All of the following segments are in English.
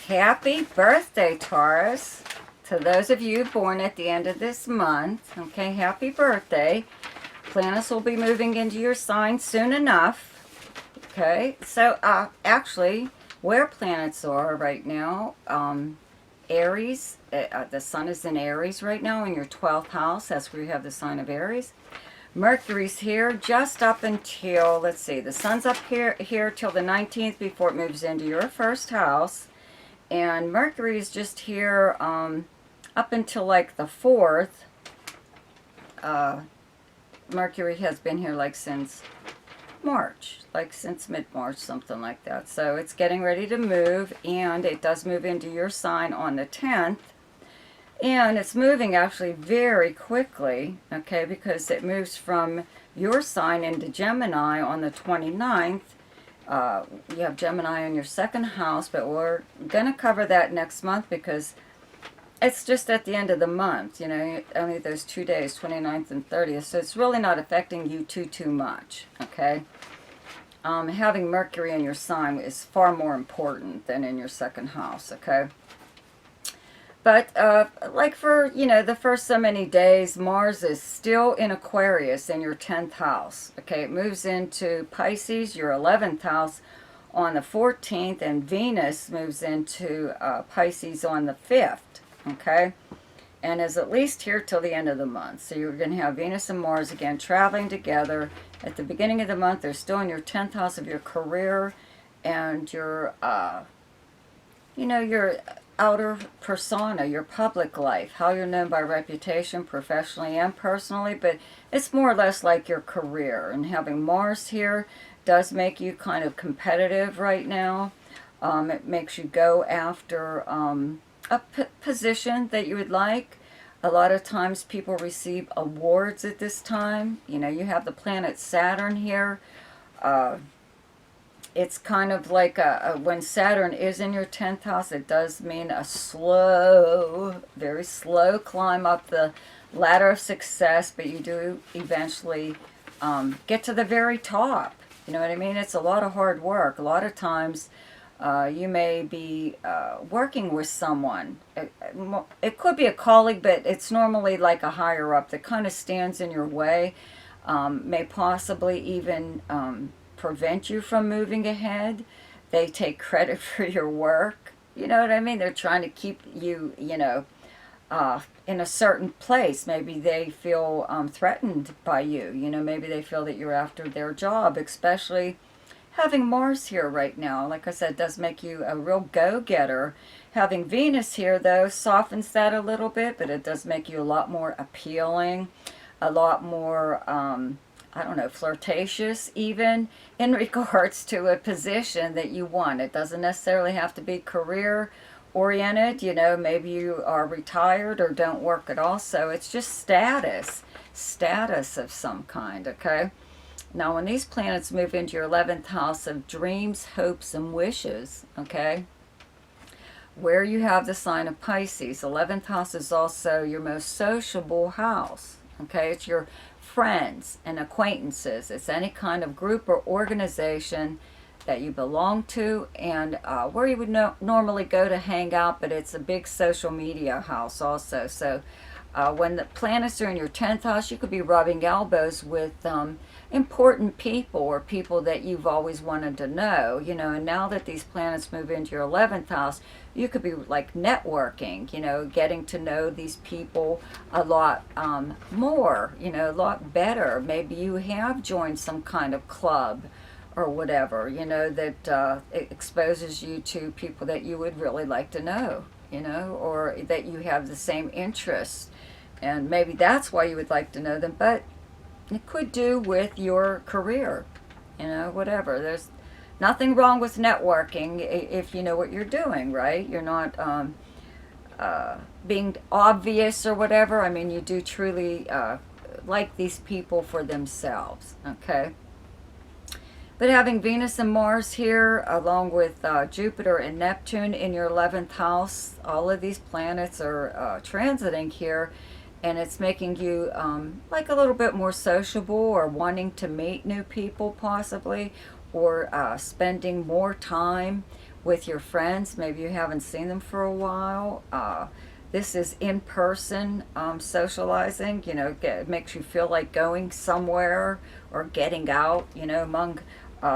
Happy birthday, Taurus. To those of you born at the end of this month, okay, happy birthday. Planets will be moving into your sign soon enough. Okay, so actually, where planets are right now, Aries, the sun is in Aries right now in your 12th house. That's where you have the sign of Aries. Mercury's here just up until, let's see, the sun's up here till the 19th before it moves into your first house. And Mercury is just here up until like the 4th. Mercury has been here like since March, like since mid-March, something like that. So it's getting ready to move, and it does move into your sign on the 10th. And it's moving actually very quickly, okay, because it moves from your sign into Gemini on the 29th. You have Gemini in your second house, but we're going to cover that next month because it's just at the end of the month, you know, only those 2 days, 29th and 30th, so it's really not affecting you too much, okay? Having Mercury in your sign is far more important than in your second house, okay? But, like for, you know, the first so many days, Mars is still in Aquarius in your 10th house. Okay, it moves into Pisces, your 11th house, on the 14th, and Venus moves into Pisces on the 5th. Okay, and is at least here till the end of the month. So you're going to have Venus and Mars again traveling together. At the beginning of the month, they're still in your 10th house of your career and your, you know, your outer persona, your public life, how you're known by reputation, professionally and personally, but it's more or less like your career. And having Mars here does make you kind of competitive right now. It makes you go after a position that you would like. A lot of times people receive awards at this time. You know, you have the planet Saturn here. It's kind of like when Saturn is in your 10th house, it does mean a slow, very slow climb up the ladder of success, but you do eventually get to the very top. You know what I mean? It's a lot of hard work. A lot of times you may be working with someone. It could be a colleague, but it's normally like a higher up that kind of stands in your way, may possibly even prevent you from moving ahead. They take credit for your work. You know what I mean? They're trying to keep you, you know, in a certain place. Maybe they feel threatened by you. You know, maybe they feel that you're after their job, especially having Mars here right now. Like I said, does make you a real go-getter. Having Venus here, though, softens that a little bit, but it does make you a lot more appealing, a lot more I don't know, flirtatious even in regards to a position that you want. It doesn't necessarily have to be career oriented. You know, maybe you are retired or don't work at all. So it's just status of some kind, okay? Now, when these planets move into your 11th house of dreams, hopes, and wishes, okay, where you have the sign of Pisces, 11th house is also your most sociable house, okay? It's your friends and acquaintances. It's any kind of group or organization that you belong to, and where you would normally go to hang out, but it's a big social media house also. So when the planets are in your 10th house, you could be rubbing elbows with important people or people that you've always wanted to know, you know. And now that these planets move into your 11th house, you could be like networking, you know, getting to know these people a lot more, you know, a lot better. Maybe you have joined some kind of club or whatever, you know, that it exposes you to people that you would really like to know, you know, or that you have the same interests. And maybe that's why you would like to know them, but it could do with your career, you know, whatever. There's nothing wrong with networking if you know what you're doing, right? You're not being obvious or whatever. I mean, you do truly like these people for themselves, okay? But having Venus and Mars here, along with Jupiter and Neptune in your 11th house, all of these planets are transiting here, and it's making you like a little bit more sociable or wanting to meet new people possibly, or spending more time with your friends. Maybe you haven't seen them for a while. This is in-person socializing. You know, it makes you feel like going somewhere or getting out, you know, among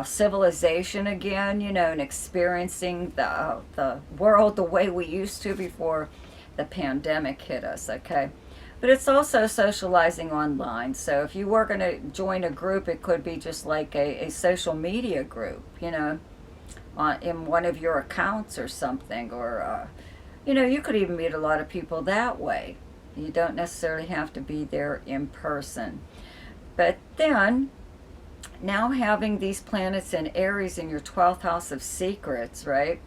civilization again, you know, and experiencing the world the way we used to before the pandemic hit us, okay? But it's also socializing online. So if you were going to join a group, it could be just like a social media group, you know, in one of your accounts or something. Or, you know, you could even meet a lot of people that way. You don't necessarily have to be there in person. But then, now having these planets in Aries in your 12th house of secrets, right?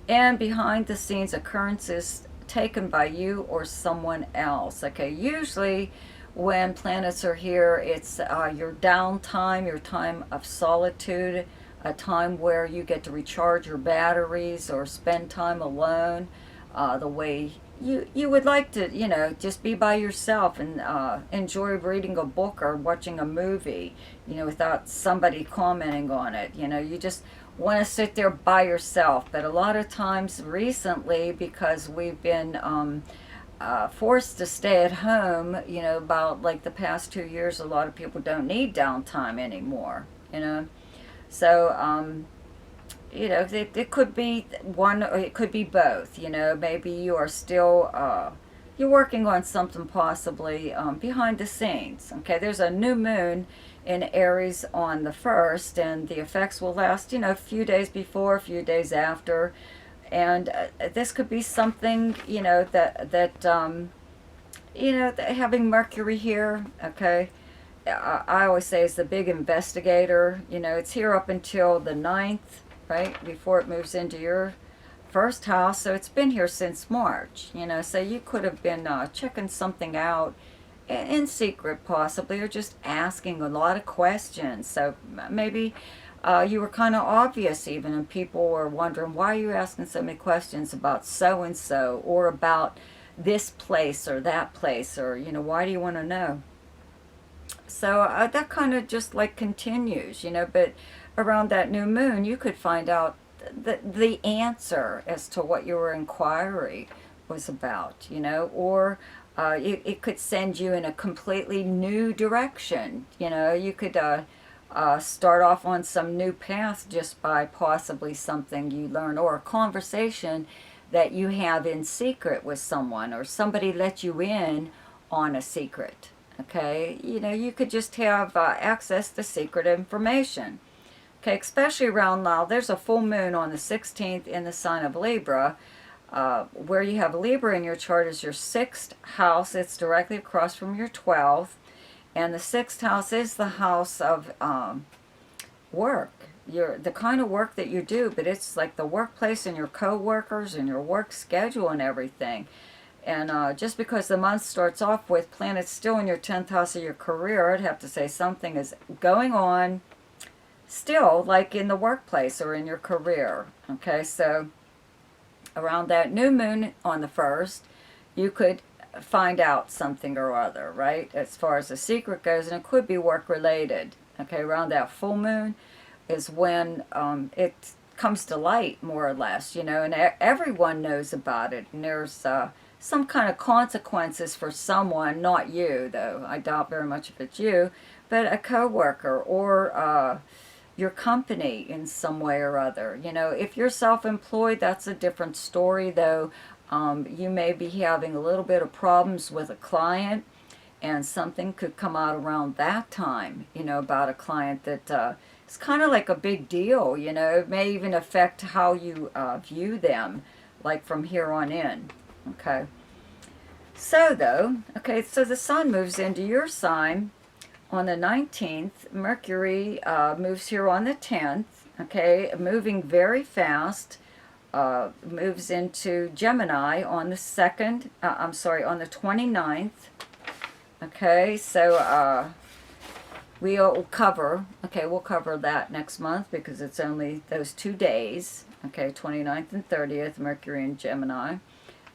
And behind the scenes occurrences taken by you or someone else. Okay, usually when planets are here, it's your downtime, your time of solitude, a time where you get to recharge your batteries or spend time alone, the way you would like to, you know, just be by yourself and enjoy reading a book or watching a movie, you know, without somebody commenting on it. You know, you just want to sit there by yourself. But a lot of times recently, because we've been forced to stay at home, you know, about like the past 2 years, a lot of people don't need downtime anymore, you know. So, you know, it could be one or it could be both. You know, maybe you are still you're working on something possibly behind the scenes. Okay, there's a new moon in Aries on the 1st, and the effects will last, you know, a few days before, a few days after. And this could be something, you know, you know, having Mercury here, okay, I always say it's the big investigator. You know, it's here up until the 9th, right, before it moves into your 1st house. So it's been here since March, you know, so you could have been checking something out in secret possibly, or just asking a lot of questions. So maybe you were kind of obvious even, and people were wondering, why are you asking so many questions about so and so, or about this place or that place, or, you know, why do you want to know? So that kind of just like continues, you know. But around that new moon, you could find out the answer as to what your inquiry was about, you know, or it could send you in a completely new direction. You know, you could start off on some new path just by possibly something you learn, or a conversation that you have in secret with someone, or somebody let you in on a secret. Okay, you know, you could just have access to secret information. Okay, especially around now, there's a full moon on the 16th in the sign of Libra. Where you have Libra in your chart is your 6th house. It's directly across from your 12th. And the 6th house is the house of work. The kind of work that you do, but it's like the workplace and your co-workers and your work schedule and everything. And just because the month starts off with planets still in your 10th house of your career, I'd have to say something is going on still, like in the workplace or in your career. Okay, so around that new moon on the 1st, you could find out something or other, right, as far as the secret goes, and it could be work related. Okay, around that full moon is when it comes to light, more or less, you know, and everyone knows about it, and there's some kind of consequences for someone, not you, though I doubt very much if it's you, but a coworker or your company in some way or other. You know, if you're self-employed, that's a different story, though. You may be having a little bit of problems with a client, and something could come out around that time, you know, about a client that it's kind of like a big deal, you know. It may even affect how you view them, like from here on in. Okay. So though, okay, so the sun moves into your sign on the 19th. Mercury moves here on the 10th, okay, moving very fast. Moves into Gemini on the 2nd, on the 29th. Okay, so we'll cover that next month because it's only those 2 days. Okay, 29th and 30th, Mercury in Gemini.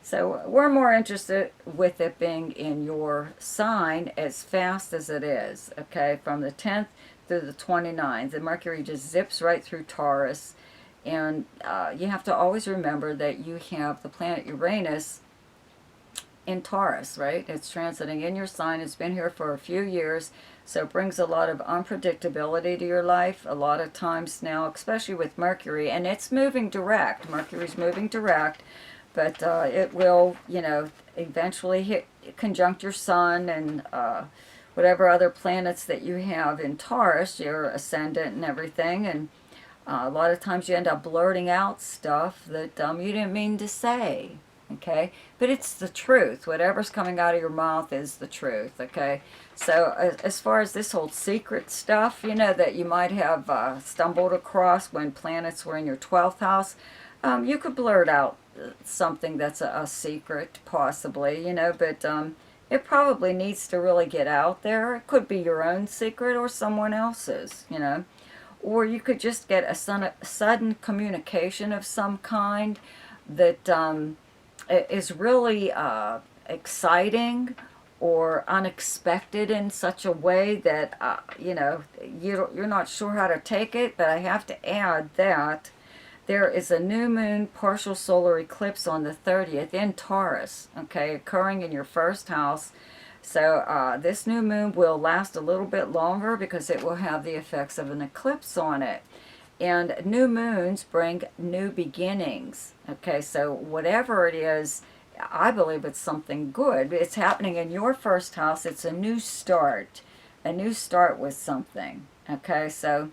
So we're more interested with it being in your sign as fast as it is, okay, from the 10th through the 29th. The Mercury just zips right through Taurus, And you have to always remember that you have the planet Uranus in Taurus, right? It's transiting in your sign. It's been here for a few years, so it brings a lot of unpredictability to your life. A lot of times now, especially with Mercury, and it's moving direct. Mercury's moving direct, but it will, you know, eventually hit conjunct your sun and whatever other planets that you have in Taurus, your ascendant and everything, and a lot of times you end up blurting out stuff that you didn't mean to say. Okay, but it's the truth. Whatever's coming out of your mouth is the truth. Okay, so as far as this whole secret stuff, you know, that you might have stumbled across when planets were in your 12th house, you could blurt out something that's a secret, possibly, you know, but it probably needs to really get out there. It could be your own secret or someone else's, you know, or you could just get a sudden communication of some kind that is really exciting or unexpected in such a way that, you know, you're not sure how to take it. But I have to add that there is a new moon partial solar eclipse on the 30th in Taurus, okay, occurring in your first house. So this new moon will last a little bit longer because it will have the effects of an eclipse on it. And new moons bring new beginnings. Okay, so whatever it is, I believe it's something good. It's happening in your first house. It's a new start with something. Okay, so,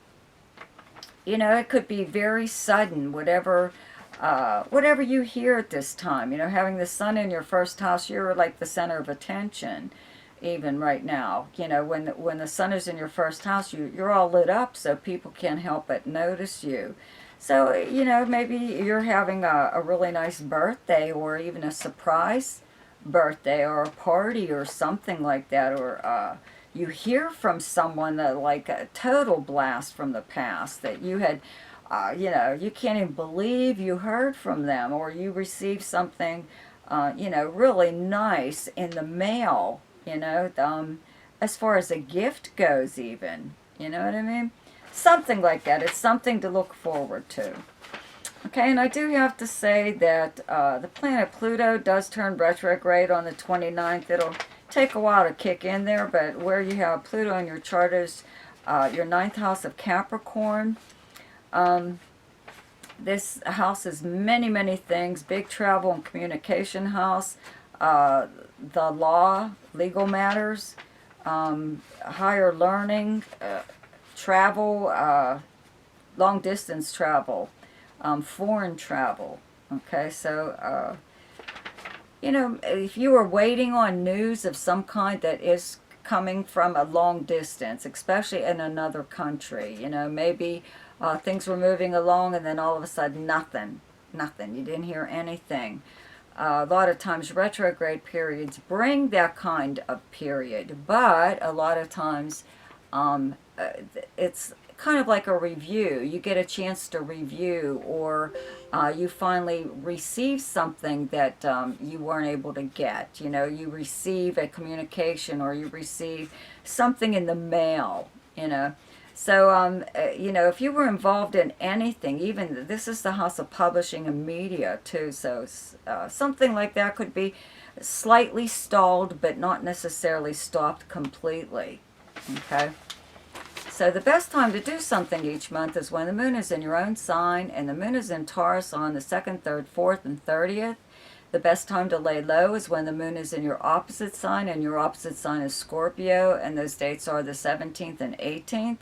you know, it could be very sudden, whatever you hear at this time. You know, having the sun in your first house, you're like the center of attention. Even right now, you know, when the sun is in your first house, you're all lit up, so people can't help but notice you. So, you know, maybe you're having a really nice birthday, or even a surprise birthday, or a party, or something like that, or you hear from someone that, like, a total blast from the past that you had, you know, you can't even believe you heard from them, or you received something, you know, really nice in the mail. You know, as far as a gift goes, even. You know what I mean? Something like that. It's something to look forward to. Okay, and I do have to say that the planet Pluto does turn retrograde on the 29th. It'll take a while to kick in there, but where you have Pluto in your chart is your 9th house of Capricorn. This house is many, many things. Big travel and communication house. The law, legal matters, higher learning, travel, long distance travel, foreign travel. Okay, so, you know, if you are waiting on news of some kind that is coming from a long distance, especially in another country, you know, maybe things were moving along and then all of a sudden nothing, you didn't hear anything. A lot of times retrograde periods bring that kind of period, but a lot of times it's kind of like a review. You get a chance to review, or you finally receive something that you weren't able to get. You know, you receive a communication, or you receive something in the mail, you know. So, you know, if you were involved in anything, even this is the house of publishing and media too, so something like that could be slightly stalled, but not necessarily stopped completely. Okay? So the best time to do something each month is when the moon is in your own sign, and the moon is in Taurus on the 2nd, 3rd, 4th, and 30th. The best time to lay low is when the moon is in your opposite sign, and your opposite sign is Scorpio, and those dates are the 17th and 18th.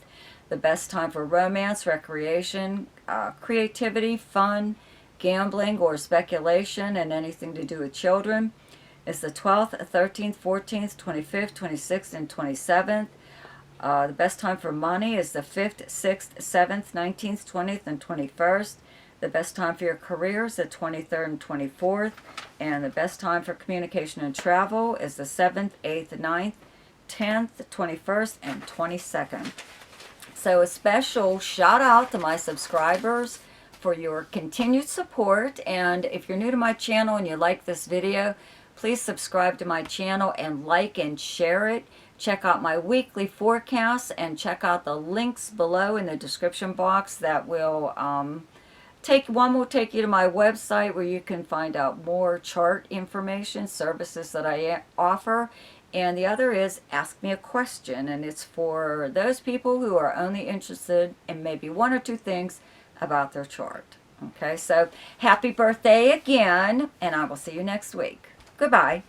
The best time for romance, recreation, creativity, fun, gambling, or speculation, and anything to do with children is the 12th, 13th, 14th, 25th, 26th, and 27th. The best time for money is the 5th, 6th, 7th, 19th, 20th, and 21st. The best time for your career is the 23rd and 24th. And the best time for communication and travel is the 7th, 8th, 9th, 10th, 21st, and 22nd. So a special shout out to my subscribers for your continued support. And if you're new to my channel and you like this video, please subscribe to my channel and like and share it. Check out my weekly forecasts and check out the links below in the description box that will One will take you to my website where you can find out more chart information, services that I offer. And the other is Ask Me a Question, and it's for those people who are only interested in maybe one or two things about their chart. Okay, so happy birthday again, and I will see you next week. Goodbye.